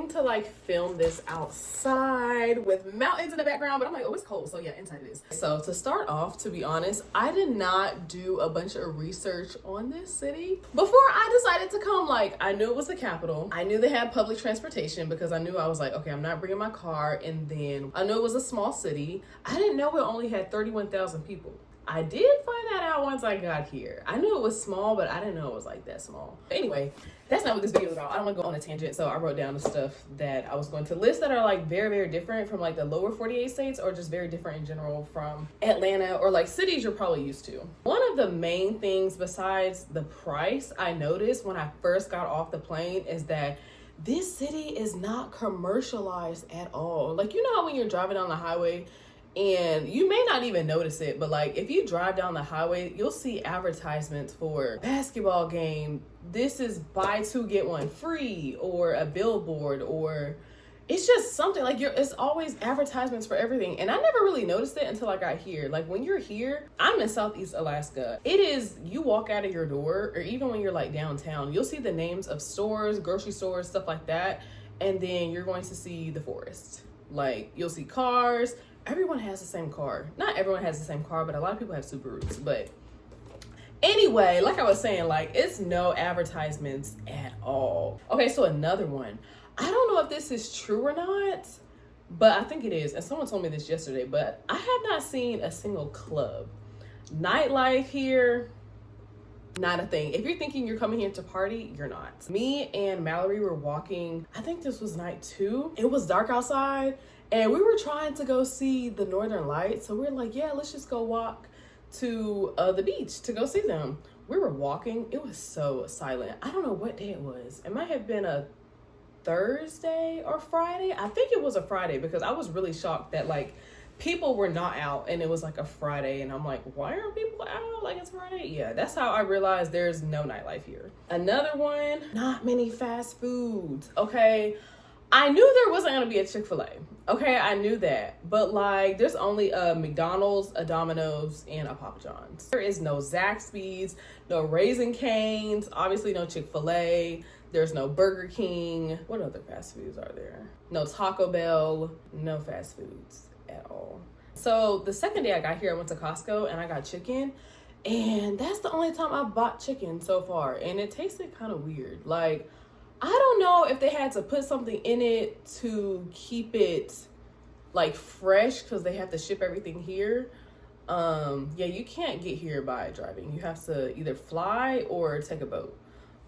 wanting to like film this outside with mountains in the background, but I'm like, oh, it's cold. So yeah, inside it is. So to start off, to be honest, I did not do a bunch of research on this city before I decided to come. Like, I knew it was the capital. I knew they had public transportation because I knew I was like, okay, I'm not bringing my car. And then I knew it was a small city. I didn't know it only had 31,000 people. I did find that out once I got here. I knew it was small, but I didn't know it was like that small. Anyway, that's not what this video is about. I don't want to go on a tangent, so I wrote down the stuff that I was going to list that are like very, very different from like the lower 48 states, or just very different in general from Atlanta or like cities you're probably used to. One of the main things besides the price I noticed when I first got off the plane is that this city is not commercialized at all. Like, you know how when you're driving down the highway, and you may not even notice it, but like if you drive down the highway, you'll see advertisements for basketball game. This is buy two, get one free, or a billboard, or it's just something like it's always advertisements for everything. And I never really noticed it until I got here. Like when you're here, I'm in Southeast Alaska. It is, you walk out of your door, or even when you're like downtown, you'll see the names of stores, grocery stores, stuff like that. And then you're going to see the forest. Like you'll see cars. Everyone has the same car. Not everyone has the same car, but a lot of people have Subarus. But anyway, like I was saying, like it's no advertisements at all. Okay, so another one. I don't know if this is true or not, but I think it is. And someone told me this yesterday, but I have not seen a single club. Nightlife here, not a thing. If you're thinking you're coming here to party, you're not. Me and Mallory were walking, I think this was night 2. It was dark outside. And we were trying to go see the Northern Lights. So we were like, yeah, let's just go walk to the beach to go see them. We were walking. It was so silent. I don't know what day it was. It might have been a Thursday or Friday. I think it was a Friday because I was really shocked that like people were not out and it was like a Friday. And I'm like, why aren't people out? Like it's Friday. Yeah, that's how I realized there's no nightlife here. Another one, not many fast foods. Okay. I knew there wasn't going to be a Chick-fil-A. Okay, I knew that. But like, there's only a McDonald's, a Domino's, and a Papa John's. There is no Zaxby's, no Raising Cane's, obviously no Chick-fil-A. There's no Burger King. What other fast foods are there? No Taco Bell, no fast foods at all. So the second day I got here, I went to Costco and I got chicken. And that's the only time I've bought chicken so far. And it tasted kind of weird. Like, I don't know if they had to put something in it to keep it like fresh because they have to ship everything here. Yeah, you can't get here by driving. You have to either fly or take a boat.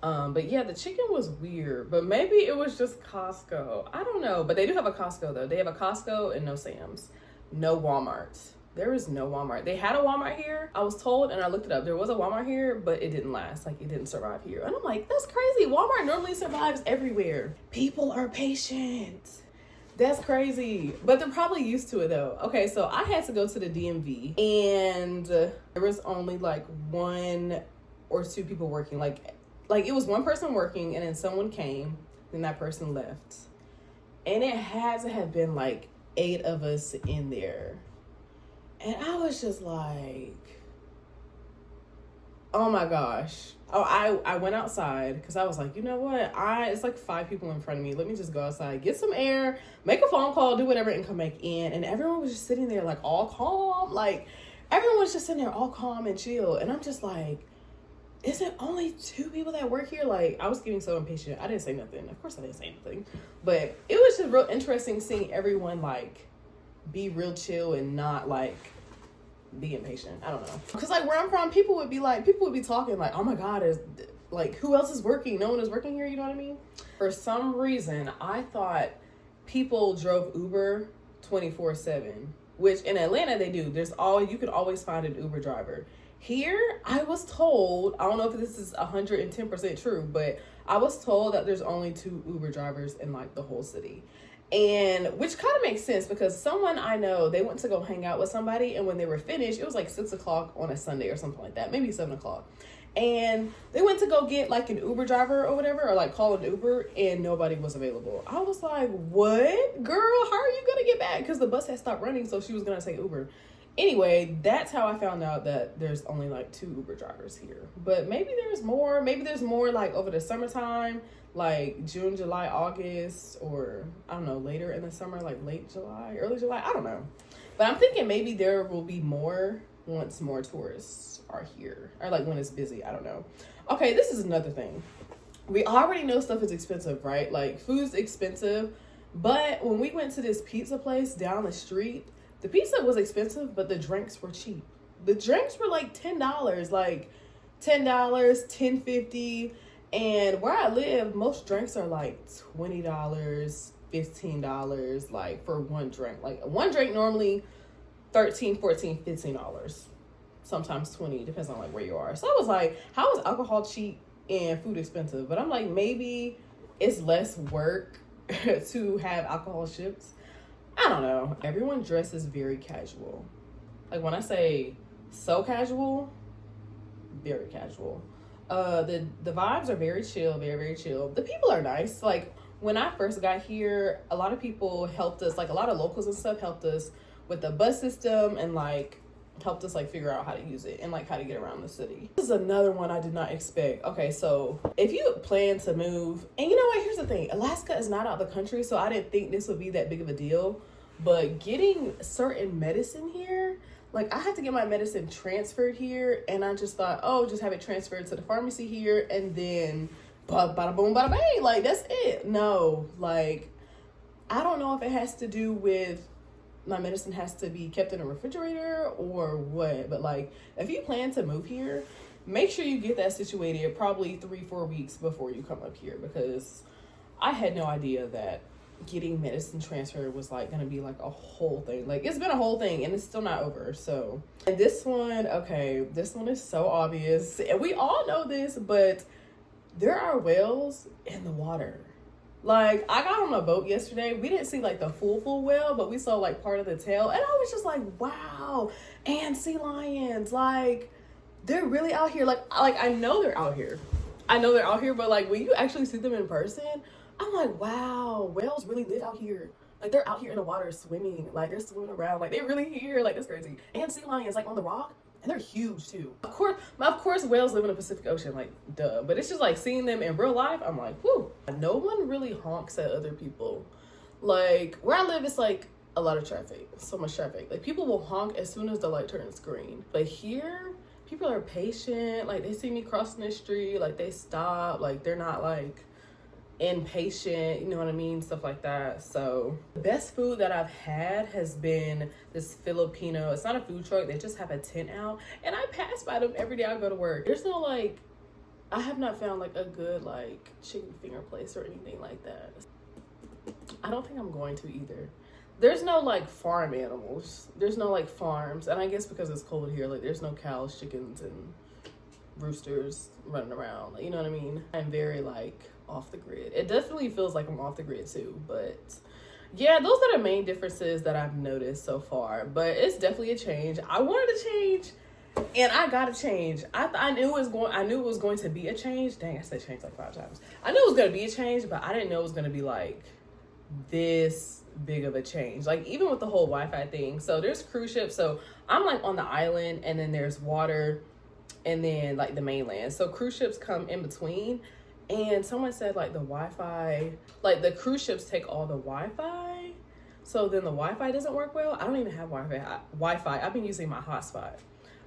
But yeah, the chicken was weird, but maybe it was just Costco. I don't know, but they do have a Costco though. They have a Costco and no Sam's, no Walmart. There is no Walmart. They had a Walmart here. I was told, and I looked it up. There was a Walmart here, but it didn't last. Like, it didn't survive here. And I'm like, that's crazy. Walmart normally survives everywhere. People are patient. That's crazy. But they're probably used to it, though. Okay, so I had to go to the DMV, and there was only, like, 1 or 2 people working. Like it was one person working, and then someone came, and that person left. And it had to have been, like, 8 of us in there. And I was just like, oh my gosh. Oh, I went outside because I was like, you know what? It's like 5 people in front of me. Let me just go outside, get some air, make a phone call, do whatever, and come back in. And everyone was just sitting there like all calm. Like everyone was just sitting there all calm and chill. And I'm just like, is it only 2 people that work here? Like I was getting so impatient. I didn't say nothing. Of course I didn't say anything. But it was just real interesting seeing everyone like be real chill and not like be impatient. I don't know, because like where I'm from, people would be talking like, oh my god, is like who else is working? No one is working here, you know what I mean? For some reason I thought people drove Uber 24/7, which in Atlanta they do. You can always find an Uber driver. Here I was told, I don't know if this is 110% true, but I was told that there's only 2 Uber drivers in like the whole city. And which kind of makes sense because someone I know, they went to go hang out with somebody, and when they were finished, it was like 6 o'clock on a Sunday or something like that, maybe 7 o'clock. And they went to go get like an Uber driver or whatever, or like call an Uber, and nobody was available. I was like, what? Girl, how are you gonna get back? Because the bus had stopped running, so she was gonna take Uber. Anyway, that's how I found out that there's only like 2 Uber drivers here. But maybe there's more. Maybe there's more like over the summertime. like June, July, August, or I don't know, later in the summer, like late July, early July, I don't know. But I'm thinking maybe there will be more once more tourists are here, or like when it's busy, I don't know. Okay, this is another thing. We already know stuff is expensive, right? Like food's expensive, but when we went to this pizza place down the street, the pizza was expensive, but the drinks were cheap. The drinks were like $10, like $10, $10.50. And where I live, most drinks are like $20, $15, like for one drink. Like one drink normally $13, $14, $15. Sometimes 20, depends on like where you are. So I was like, how is alcohol cheap and food expensive? But I'm like, maybe it's less work to have alcohol ships. I don't know. Everyone dresses very casual. Like when I say so casual, very casual. The vibes are very chill, very, very chill. The people are nice. Like when I first got here, a lot of people helped us, like a lot of locals and stuff helped us with the bus system and like helped us like figure out how to use it and like how to get around the city. This is another one I did not expect. Okay, so if you plan to move, and you know what, here's the thing, Alaska is not out of the country, so I didn't think this would be that big of a deal, but getting certain medicine here, like I had to get my medicine transferred here, and I just thought, oh, just have it transferred to the pharmacy here, and then bada boom, bada bang, like that's it. No, like I don't know if it has to do with my medicine has to be kept in a refrigerator or what, but like if you plan to move here, make sure you get that situated probably 3-4 weeks before you come up here, because I had no idea that getting medicine transferred was like gonna be like a whole thing. Like it's been a whole thing and it's still not over. So, and this one, okay, this one is so obvious and we all know this, but there are whales in the water. Like I got on a boat yesterday, we didn't see like the full whale, but we saw like part of the tail, and I was just like, wow. And sea lions, like they're really out here. Like I know they're out here, but like when you actually see them in person, I'm like, wow, whales really live out here. Like they're out here in the water swimming, like they're swimming around, like they're really here, like that's crazy. And sea lions like on the rock, and they're huge too. Of course whales live in the Pacific Ocean, like duh. But it's just like seeing them in real life, I'm like, whoo. No one really honks at other people. Like where I live, it's like a lot of traffic, so much traffic. Like people will honk as soon as the light turns green. But here, people are patient. Like they see me crossing the street, like they stop, like they're not like impatient, you know what I mean, stuff like that. So the best food that I've had has been this Filipino, it's not a food truck, they just have a tent out, and I pass by them every day I go to work. There's no like, I have not found like a good like chicken finger place or anything like that. I don't think I'm going to either. There's no like farm animals, there's no like farms, and I guess because it's cold here, like there's no cows, chickens, and roosters running around, like, you know what I mean. I'm very like off the grid. It definitely feels like I'm off the grid too, but yeah, those are the main differences that I've noticed so far. But it's definitely a change. I wanted to change and I got to change. I knew it was going to be a change. Dang, I said change like 5 times. I knew it was going to be a change, but I didn't know it was going to be like this big of a change. Like even with the whole Wi-Fi thing. So there's cruise ships. So I'm like on the island, and then there's water, and then like the mainland. So cruise ships come in between. And someone said like the Wi-Fi, like the cruise ships take all the Wi-Fi, so then the Wi-Fi doesn't work well. I don't even have Wi-Fi. I've been using my hotspot.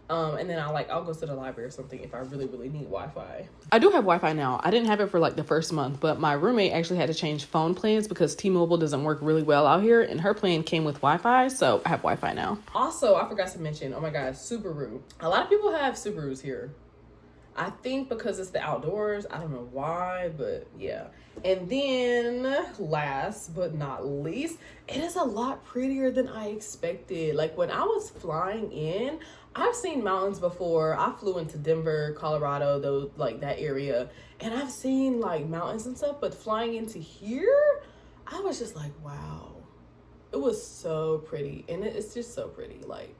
And then I'll go to the library or something if I really, really need Wi-Fi. I do have Wi-Fi now. I didn't have it for like the first month, but my roommate actually had to change phone plans because T-Mobile doesn't work really well out here, and her plan came with Wi-Fi, so I have Wi-Fi now. Also, I forgot to mention, oh my God, Subaru. A lot of people have Subarus here. I think because it's the outdoors. I don't know why, but yeah. And then last but not least, it is a lot prettier than I expected. Like when I was flying in, I've seen mountains before. I flew into Denver, Colorado, those like that area, and I've seen like mountains and stuff, but flying into here, I was just like, wow. It was so pretty, and it's just so pretty. Like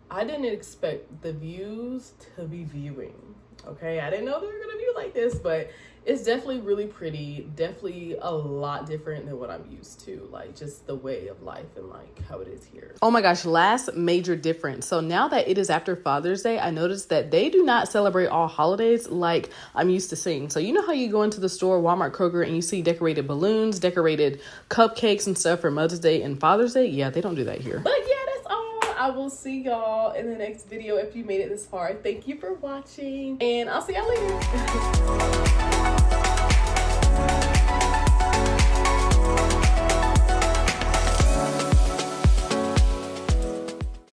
I didn't expect the views to be viewing. Okay, I didn't know they were gonna be like this, but it's definitely really pretty, definitely a lot different than what I'm used to, like just the way of life and like how it is here. Oh my gosh, last major difference. So now that it is after Father's Day, I noticed that they do not celebrate all holidays like I'm used to seeing. So you know how you go into the store, Walmart, Kroger, and you see decorated balloons, decorated cupcakes and stuff for Mother's Day and Father's Day? Yeah, they don't do that here. But yeah, that's all. I will see y'all in the next video if you made it this far. Thank you for watching, and I'll see y'all later.